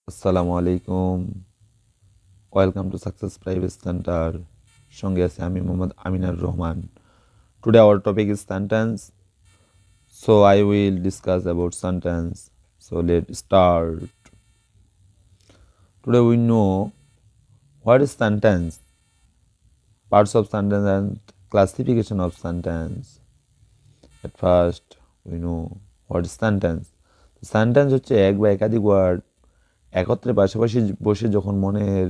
আসসালামু আলাইকুম। Welcome to success private centre. সঙ্গে আছে আমি মোহাম্মদ আমিনার Rahman. Today our topic is sentence. So I will discuss about sentence. So let start. Today we know what is sentence, parts of sentence and classification of sentence. At first we know what is sentence. Sentence হচ্ছে এক বা একাধিক word একত্রে পাশাপাশি বসে যখন মনের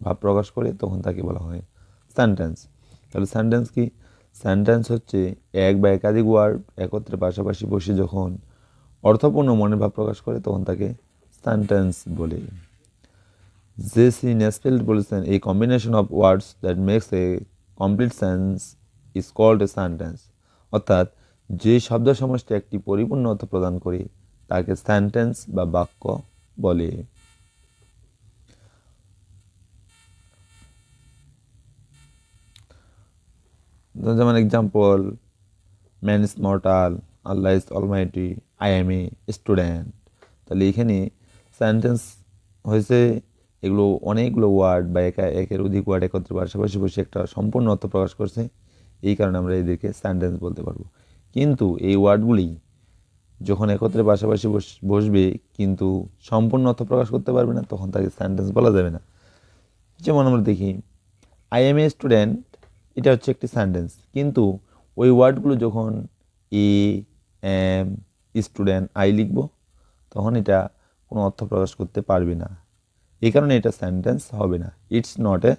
ভাব প্রকাশ করে তখন তাকে বলা হয় সেন্টেন্স। তাহলে সেন্টেন্স কি? সেন্টেন্স হচ্ছে এক বা একাধিক ওয়ার্ড একত্রে পাশাপাশি বসে যখন অর্থপূর্ণ মনের ভাব প্রকাশ করে তখন তাকে সেন্টেন্স বলে। জেসি নেসফিল্ড বলেছেন, এই combination of words that makes a complete sense is called a sentence. অর্থাৎ যে শব্দ সমষ্টি একটি পরিপূর্ণ অর্থ প্রদান করে তাকে সেন্টেন্স বা বাক্য বলে। যেমন example, man is mortal, Allah is Almighty, I M a student. তাহলে এখানে সেন্টেন্স হয়েছে এগুলো অনেকগুলো ওয়ার্ড বা একের অধিক ওয়ার্ড একত্রে পাশাপাশি বসে একটা সম্পূর্ণ অর্থ প্রকাশ করছে, এই কারণে আমরা এদেরকে সেন্টেন্স বলতে পারবো। কিন্তু এই ওয়ার্ডগুলি যখন একত্রে পাশাপাশি বসবে কিন্তু সম্পূর্ণ অর্থ প্রকাশ করতে পারবে না তখন তাকে সেন্টেন্স বলা যাবে না। যেমন আমরা দেখি আই এম এ স্টুডেন্ট, এটা হচ্ছে একটি সেন্টেন্স, কিন্তু ওই ওয়ার্ডগুলো যখন এ এম স্টুডেন্ট আই লিখব তখন এটা কোনো অর্থ প্রকাশ করতে পারবে না, এই কারণে এটা সেন্টেন্স হবে না। It's not a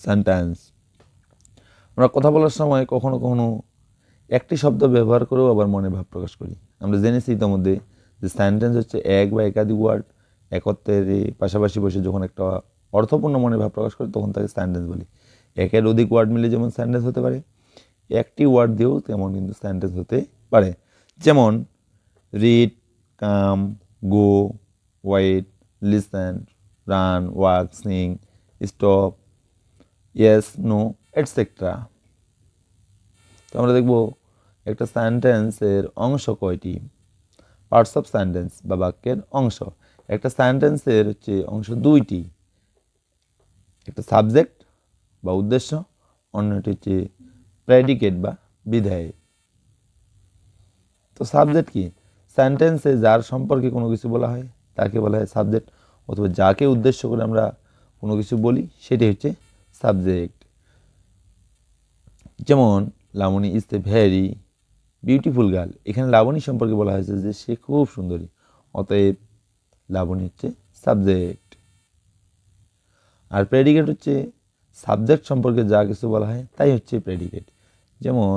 sentence. আমরা কথা বলার সময় কখনো কখনো একটি শব্দ ব্যবহার করেও আবার মনে ভাব প্রকাশ করি। আমরা জেনেছি ইতিমধ্যে যে সেন্টেন্স হচ্ছে এক বা একাধিক ওয়ার্ড একত্রে পাশাপাশি বসে যখন একটা অর্থপূর্ণ মনে ভাব প্রকাশ করে তখন তাকে সেন্টেন্স বলি। একের অধিক ওয়ার্ড মিলে যেমন সেন্টেন্স হতে পারে, একটি ওয়ার্ড দিয়েও তেমন কিন্তু সেন্টেন্স হতে পারে। যেমন read, come, go, wait, listen, run, walk, sing, stop, yes, no, etcetera. তো আমরা দেখব একটা সেন্টেন্সের অংশ কয়টি, পার্টস অফ সেন্টেন্স বা বাক্যের অংশ। একটা সেন্টেন্সের হচ্ছে অংশ দুইটি, একটা সাবজেক্ট বা উদ্দেশ্য, অন্যটি হচ্ছে প্রেডিকেট বা বিধেয়। তো সাবজেক্ট কি? সেন্টেন্সে যার সম্পর্কে কোনো কিছু বলা হয় তাকে বলা হয় সাবজেক্ট, অথবা যাকে উদ্দেশ্য করে আমরা কোনো কিছু বলি সেটি হচ্ছে সাবজেক্ট। যেমন Labani is a very beautiful girl, এখানে লাবণী সম্পর্কে বলা হয়েছে যে সে খুব সুন্দরী, অতএব লাবণী হচ্ছে সাবজেক্ট। আর প্রেডিকেট হচ্ছে সাবজেক্ট সম্পর্কে যা কিছু বলা হয় তাই হচ্ছে প্রেডিকেট। যেমন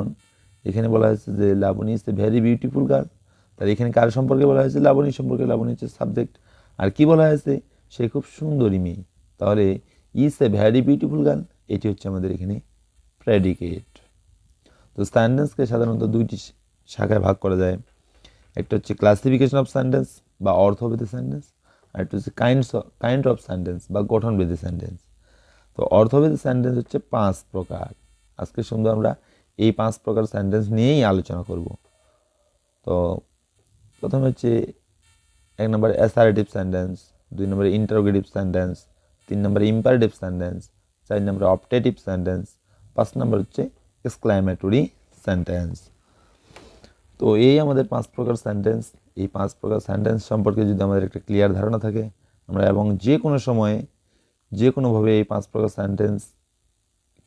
এখানে বলা হয়েছে যে Labani is a very beautiful girl, তাহলে এখানে কার সম্পর্কে বলা হয়েছে? লাবণী সম্পর্কে। লাবণী হচ্ছে সাবজেক্ট। আর কি বলা হয়েছে? সে খুব সুন্দরী মেয়ে, তাহলে is a very beautiful girl এটি হচ্ছে আমাদের এখানে প্রেডিকেট। তো সেন্টেন্সকে সাধারণত দুইটি শাখায় ভাগ করা যায়। একটা হচ্ছে ক্লাসিফিকেশন অফ সেন্টেন্স বা অর্থভেদে সেন্টেন্স, আর একটা হচ্ছে কাইন্ড অফ সেন্টেন্স বা গঠনভেদে সেন্টেন্স। তো অর্থভেদে সেন্টেন্স হচ্ছে 5 প্রকার। আজকে সুন্দর আমরা এই 5 প্রকার সেন্টেন্স নিয়েই আলোচনা করব। তো প্রথমে হচ্ছে 1 নম্বরে অ্যাসার্টিভ সেন্টেন্স, 2 নম্বরে ইন্টারোগেটিভ সেন্টেন্স, 3 নম্বরে ইম্পারেটিভ সেন্টেন্স, 4 নম্বরে অপটেটিভ সেন্টেন্স, 5 নম্বর হচ্ছে এক্সক্লামেটরি সেন্টেন্স। তো এই আমাদের 5 প্রকার সেন্টেন্স। এই 5 প্রকার সেন্টেন্স সম্পর্কে যদি আমাদের একটা ক্লিয়ার ধারণা থাকে, আমরা এবং যে কোনো সময়ে যে কোনোভাবে এই 5 প্রকার সেন্টেন্স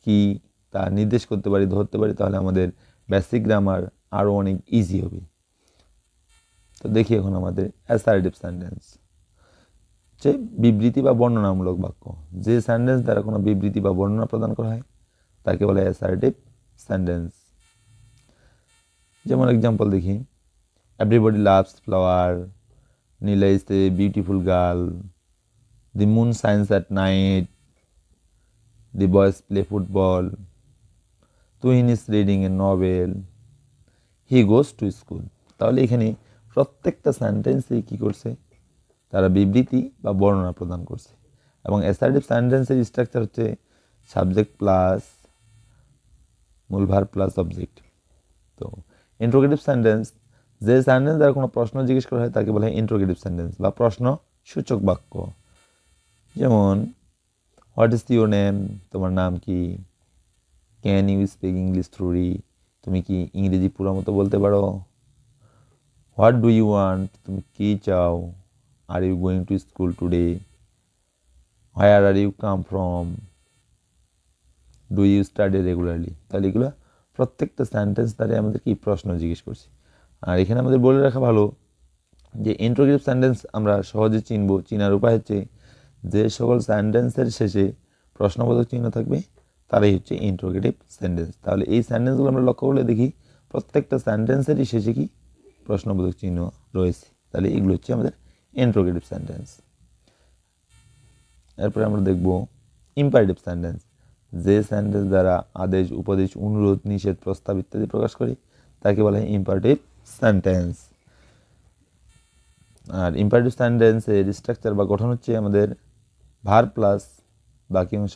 কি তা নির্দেশ করতে পারি, ধরতে পারি, তাহলে আমাদের বেসিক গ্রামার আরও অনেক ইজি হবে। তো দেখি এখন আমাদের অ্যাসার্টিভ সেন্টেন্স হচ্ছে বিবৃতি বা বর্ণনামূলক বাক্য। যে সেন্টেন্স দ্বারা কোনো বিবৃতি বা বর্ণনা প্রদান করা হয় তাকে বলে অ্যাসার্টিভ সেন্টেন্স। যেমন এক্সাম্পল দেখি, everybody loves flower, Nila is a beautiful girl, the moon shines at night, the boys play football, Tuhin is reading a novel, he goes to school. তাহলে এখানে প্রত্যেকটা সেন্টেন্সেই কী করছে? তারা বিবৃতি বা বর্ণনা প্রদান করছে। এবং অ্যাসার্টিভ সেন্টেন্সের স্ট্রাকচার হচ্ছে সাবজেক্ট প্লাস মূল ভার্ব প্লাস অবজেক্ট। তো ইন্টারোগেটিভ সেন্টেন্স যে সেন্টেন্স দ্বারা কোনো প্রশ্ন জিজ্ঞেস করা হয় তাকে বলা হয় ইন্টারোগেটিভ সেন্টেন্স বা প্রশ্ন সূচক বাক্য। যেমন হোয়াট ইজ ইউর নেম, তোমার নাম কি? Can you speak English thoroughly, তুমি কি ইংরেজি পুরো মতো বলতে পারো? হোয়াট ডু ইউ ওয়ান্ট, তুমি কি চাও? Are you going to school today? Where are you come from? Do you study regularly? তাহলে এগুলো প্রত্যেকটা সেন্টেন্স দ্বারা আমাদের কি প্রশ্ন জিজ্ঞেস করছি। আর এখানে আমাদের বলে রাখা ভালো যে ইন্টারোগেটিভ সেন্টেন্স আমরা সহজে চিনবো। চিনার উপায় হচ্ছে যে সকল সেন্টেন্সের শেষে প্রশ্নবোধক চিহ্ন থাকবে তারাই হচ্ছে ইন্টারোগেটিভ সেন্টেন্স। তাহলে এই সেন্টেন্সগুলো আমরা লক্ষ্য করলে দেখি প্রত্যেকটা সেন্টেন্সেরই শেষে কি প্রশ্নবোধক চিহ্ন রয়েছে। তাহলে এগুলো হচ্ছে আমাদের ইন্টারোগেটিভ সেন্টেন্স। এরপরে আমরা দেখব ইম্পারেটিভ সেন্টেন্স, যে সেন্টেন্স দ্বারা আদেশ, উপদেশ, অনুরোধ, নিষেধ, প্রস্তাব ইত্যাদি প্রকাশ করি তাকে বলা হয় ইম্পারেটিভ সেন্টেন্স। আর ইম্পারেটিভ সেন্টেন্সের স্ট্রাকচার বা গঠন হচ্ছে আমাদের ভার্ব প্লাস বাকি অংশ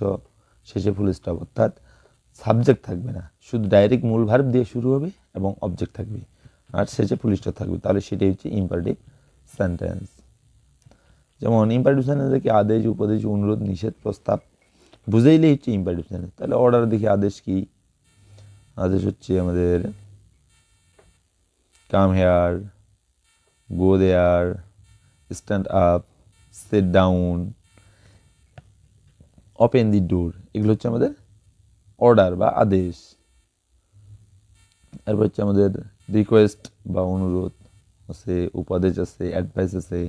শেষে ফুল স্টপ, অর্থাৎ সাবজেক্ট থাকবে না, শুধু ডাইরেক্ট মূল ভার্ব দিয়ে শুরু হবে এবং অবজেক্ট থাকবে আর শেষে ফুল স্টপ থাকবে। তাহলে সেটাই হচ্ছে ইম্পারেটিভ সেন্টেন্স। যেমন ইম্পারেটিভ সেন্টেন্স দেখি আদেশ, উপদেশ, অনুরোধ, নিষেধ, প্রস্তাব বুঝাইলেই হচ্ছে ইম্পারেটিভ সেন্টেন্স। তাহলে অর্ডার দেখি আদেশ কি? আদেশ হচ্ছে আমাদের come here, go there, stand up, sit down, open the door, এগুলো হচ্ছে আমাদের অর্ডার বা আদেশ। এরপর হচ্ছে আমাদের রিকোয়েস্ট বা অনুরোধ আছে, উপদেশ আছে, অ্যাডভাইস আছে,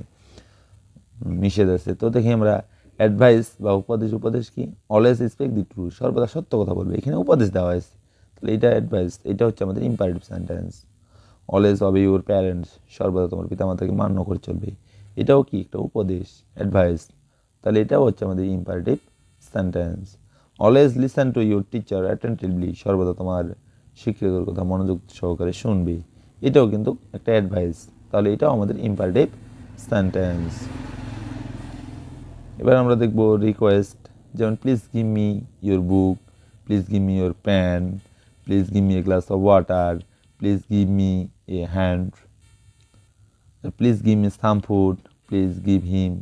নিষেধ আছে। তো দেখি আমরা অ্যাডভাইস বা উপদেশ কি? অলওয়েজ স্পিক দি ট্রুথ, সর্বদা সত্য কথা বলবে। এখানে উপদেশ দেওয়া হয়েছে, তাহলে এটা অ্যাডভাইস, এটা হচ্ছে আমাদের imperative sentence. Always অবে your parents, সর্বদা তোমার পিতামাতাকে মান্য করে চলবে, এটাও কি একটা উপদেশ, অ্যাডভাইস। তাহলে এটাও হচ্ছে আমাদের imperative sentence. Always listen to your teacher attentively, সর্বদা তোমার শিক্ষকের কথা মনোযোগ সহকারে শুনবে, এটাও কিন্তু একটা অ্যাডভাইস। তাহলে এটাও আমাদের ইম্পারেটিভ সেন্টেন্স। এবার আমরা দেখব রিকোয়েস্ট, যেমন please give me your book, please give me your pen, please give me a glass of water, please give me a hand, please give me some food, please give him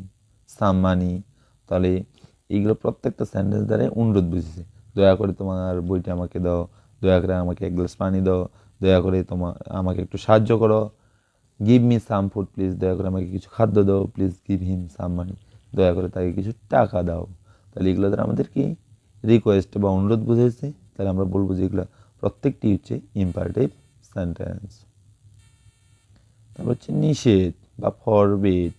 some money. তাহলে এইগুলো প্রত্যেকটা sentence দ্বারা অনুরোধ বুঝেছে। দয়া করে তোমার বইটা আমাকে দাও, দয়া করে আমাকে এক গ্লাস পানি দাও, দয়া করে আমাকে একটু সাহায্য করো। Give me some food, please দয়া করে আমাকে কিছু খাদ্য দাও, প্লিজ গিভ হিম সাম মানি, দয়া করে তাকে কিছু টাকা দাও। তাহলে এগুলো দ্বারা আমাদের কি রিকোয়েস্ট বা অনুরোধ বুঝেছে। তাহলে আমরা বলবো যে এগুলো প্রত্যেকটি হচ্ছে ইম্পারেটিভ সেন্টেন্স। তারপর হচ্ছে নিষেধ বা ফরবিড।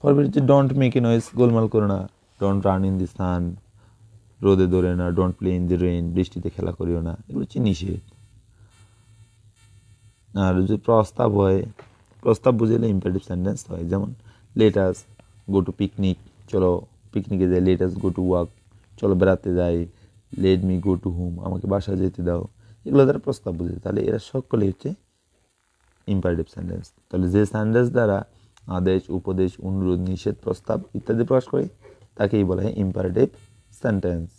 ফরবিড হচ্ছে ডোন্ট মেক এ নয়েজ, গোলমাল করো না, ডোন্ট রান ইন দি সান, রোদে দৌড়ে না, don't play in the rain, বৃষ্টিতে খেলা করিও না, এগুলো হচ্ছে নিষেধ। আর যদি প্রস্তাব হয়, প্রস্তাব বুঝাইলে ইম্পারেটিভ সেন্টেন্স হয়। যেমন let us go to picnic, চলো পিকনিকে যাই, let us go to walk, চলো বেড়াতে যাই, let me go to home, আমাকে বাসা যেতে দাও, এগুলো দ্বারা প্রস্তাব বুঝে। তাহলে এরা সকলেই হচ্ছে ইম্পারেটিভ সেন্টেন্স। তাহলে যে সেন্টেন্স দ্বারা আদেশ, উপদেশ, অনুরোধ, নিষেধ, প্রস্তাব ইত্যাদি প্রকাশ করে তাকেই বলা হয় ইম্পারেটিভ সেন্টেন্স।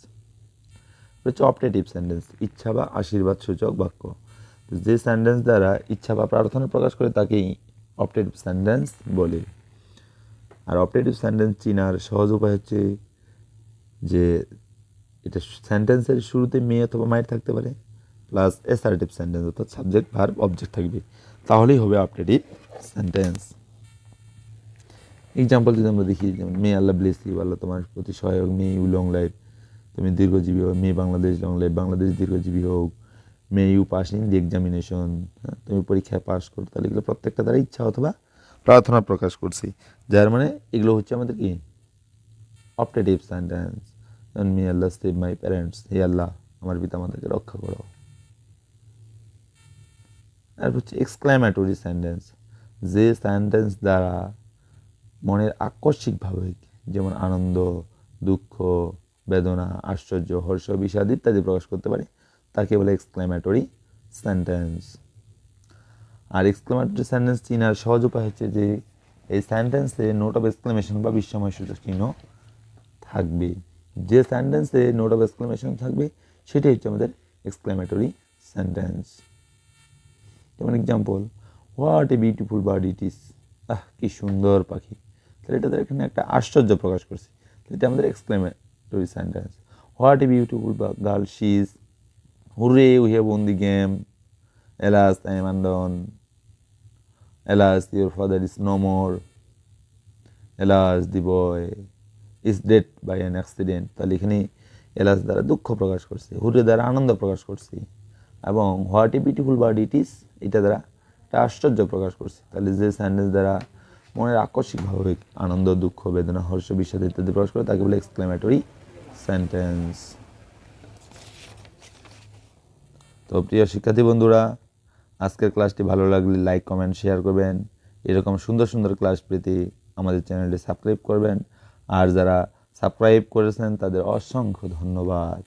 হচ্ছে অপটেটিভ সেন্টেন্স, ইচ্ছা বা আশীর্বাদ সূচক বাক্য। যে সেন্টেন্স দ্বারা ইচ্ছা বা প্রার্থনা প্রকাশ করে তাকেই অপটেটিভ সেন্টেন্স বলে। আর অপটেটিভ সেন্টেন্স চিনার সহজ উপায় হচ্ছে যে এটা সেন্টেন্সের শুরুতে মে অথবা মায়ের থাকতে পারে, প্লাস অ্যাসার্টিভ সেন্টেন্স, অর্থাৎ সাবজেক্ট ভার্ব অবজেক্ট থাকবে, তাহলেই হবে অপটেটিভ সেন্টেন্স। এক্সাম্পল যদি আমরা দেখি, যেমন মে আল্লাহ ব্লেস ইউ, আল্লাহ তোমার প্রতি সহায়ক, মে ইউ লং লাইফ, তুমি দীর্ঘজীবী হোক, may Bangladesh long life, Bangladesh দীর্ঘজীবী হোক, may you pass in the examination, তুমি পরীক্ষায় পাস করো। তাহলে এগুলো প্রত্যেকটা দ্বারা ইচ্ছা অথবা প্রার্থনা প্রকাশ করছি, যার মানে এগুলো হচ্ছে আমাদের কি অপটেটিভ সেন্টেন্স। যেমন মে আল্লাহ সেভ মাই প্যারেন্টস, হে আল্লাহ আমার পিতামাতাকে রক্ষা করো। আর হচ্ছে এক্সক্লামেটরি সেন্টেন্স, যে সেন্টেন্স দ্বারা মনের আকস্মিক ভাবে, যেমন আনন্দ, দুঃখ, বেদনা, আশ্চর্য, হর্ষ, বিষাদ ইত্যাদি প্রকাশ করতে পারে, তাকে বলে এক্সক্লামেটরি সেন্টেন্স। আর এক্সক্লামেটরি সেন্টেন্স চিনার সহজ উপায় হচ্ছে যে এই সেন্টেন্সে নোট অফ এক্সক্লামেশন বা বিস্ময় সূচক চিহ্ন থাকবে। যে সেন্টেন্সে নোট অফ এক্সক্লামেশন থাকবে সেটাই হচ্ছে আমাদের এক্সক্লামেটরি সেন্টেন্স। যেমন example, what a beautiful bird it is, কি সুন্দর পাখি। তাহলে এটা এখানে একটা আশ্চর্য প্রকাশ করছি, এটা আমাদের exclamatory sentence. What a beautiful girl she is, hurray we have won the game, alas I am undone, alas your father is no more, alas the boy is dead by an accident. তাহলে এখানে alas দ্বারা দুঃখ প্রকাশ করছি, হুরে দ্বারা আনন্দ প্রকাশ করছি, এবং what a beautiful bird it is এটা দ্বারা একটা আশ্চর্য প্রকাশ করছি। তাহলে যে সেন্টেন্স দ্বারা মনের আকস্মিকভাবে আনন্দ, দুঃখ, বেদনা, হর্ষ, বিষাদ ইত্যাদি প্রকাশ করে তাকে বলে এক্সক্লেমেটরি সেন্টেন্স। তো প্রিয় শিক্ষার্থী বন্ধুরা, আজকের ক্লাসটি ভালো লাগলে লাইক, কমেন্ট, শেয়ার করবেন। এরকম সুন্দর সুন্দর ক্লাস পেতে আমাদের চ্যানেলটি সাবস্ক্রাইব করবেন। আর যারা সাবস্ক্রাইব করেছেন তাদের অসংখ্য ধন্যবাদ।